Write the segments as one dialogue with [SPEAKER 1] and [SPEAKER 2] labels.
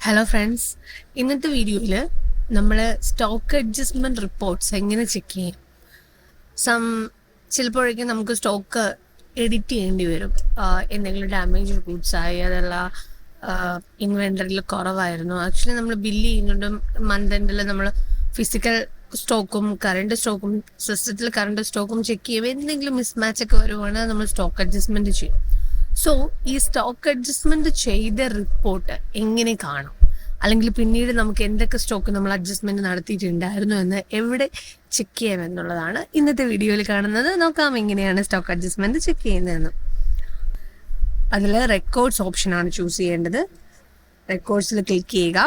[SPEAKER 1] Hello friends, ഇന്നത്തെ വീഡിയോയിൽ നമ്മൾ സ്റ്റോക്ക് അഡ്ജസ്റ്റ്മെൻറ്റ് റിപ്പോർട്ട്സ് എങ്ങനെ ചെക്ക് ചെയ്യും. ചിലപ്പോഴേക്കും നമുക്ക് സ്റ്റോക്ക് എഡിറ്റ് ചെയ്യേണ്ടി വരും. എന്തെങ്കിലും ഡാമേജ് ഗുഡ്സ് ആയി, അതല്ല ഇൻവെൻ്ററിയിൽ കുറവായിരുന്നു. ആക്ച്വലി നമ്മൾ ബില്ല് ചെയ്യുന്നുണ്ടും മന്ത് എൻഡിൽ നമ്മൾ ഫിസിക്കൽ സ്റ്റോക്കും കറണ്ട് സ്റ്റോക്കും സിസ്റ്റത്തിൽ കറണ്ട് സ്റ്റോക്കും ചെക്ക് ചെയ്യുമ്പോൾ എന്തെങ്കിലും മിസ്മാച്ച് ഒക്കെ വരുവാണെങ്കിൽ നമ്മൾ സ്റ്റോക്ക് അഡ്ജസ്റ്റ്മെൻറ്റ് ചെയ്യും. സോ ഈ സ്റ്റോക്ക് അഡ്ജസ്റ്റ്മെൻറ്റ് ചെയ്ത റിപ്പോർട്ട് എങ്ങനെ കാണും, അല്ലെങ്കിൽ പിന്നീട് നമുക്ക് എന്തൊക്കെ സ്റ്റോക്ക് നമ്മൾ അഡ്ജസ്റ്റ്മെൻറ്റ് നടത്തിയിട്ടുണ്ടായിരുന്നു എന്ന് എവിടെ ചെക്ക് ചെയ്യാം എന്നുള്ളതാണ് ഇന്നത്തെ വീഡിയോയിൽ കാണുന്നത്. നോക്കാം എങ്ങനെയാണ് സ്റ്റോക്ക് അഡ്ജസ്റ്റ്മെൻറ്റ് ചെക്ക് ചെയ്യുന്നതെന്ന്. അതിൽ റെക്കോർഡ്സ് ഓപ്ഷനാണ് ചൂസ് ചെയ്യേണ്ടത്. റെക്കോർഡ്സിൽ ക്ലിക്ക് ചെയ്യുക.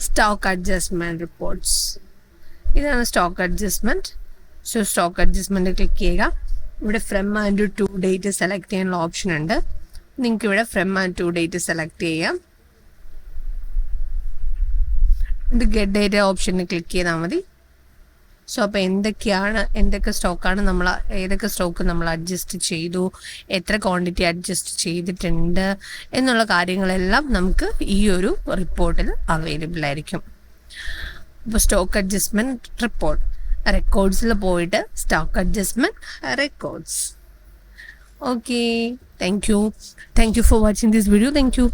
[SPEAKER 1] സ്റ്റോക്ക് അഡ്ജസ്റ്റ്മെൻറ്റ് റിപ്പോർട്ട്സ്, ഇതാണ് stock adjustment. So stock adjustment click ചെയ്യുക. ഇവിടെ from and to date select ചെയ്യാനുള്ള ഓപ്ഷൻ ഉണ്ട്. നിങ്ങൾക്ക് ഇവിടെ from and to date select ചെയ്യാം. ഇത് ഗെറ്റ് ഡേറ്റ ഓപ്ഷനിൽ ക്ലിക്ക് ചെയ്താൽ മതി. സോ അപ്പോൾ എന്തൊക്കെ സ്റ്റോക്കാണ് ഏതൊക്കെ സ്റ്റോക്ക് നമ്മൾ അഡ്ജസ്റ്റ് ചെയ്തു, എത്ര ക്വാണ്ടിറ്റി അഡ്ജസ്റ്റ് ചെയ്തിട്ടുണ്ട് എന്നുള്ള കാര്യങ്ങളെല്ലാം നമുക്ക് ഈ ഒരു റിപ്പോർട്ടിൽ അവൈലബിൾ ആയിരിക്കും. അപ്പോൾ സ്റ്റോക്ക് അഡ്ജസ്റ്റ്മെൻറ്റ് റിപ്പോർട്ട് റെക്കോർഡ്സിൽ പോയിട്ട് stock adjustment records. Okay, thank you for watching this video. Thank you.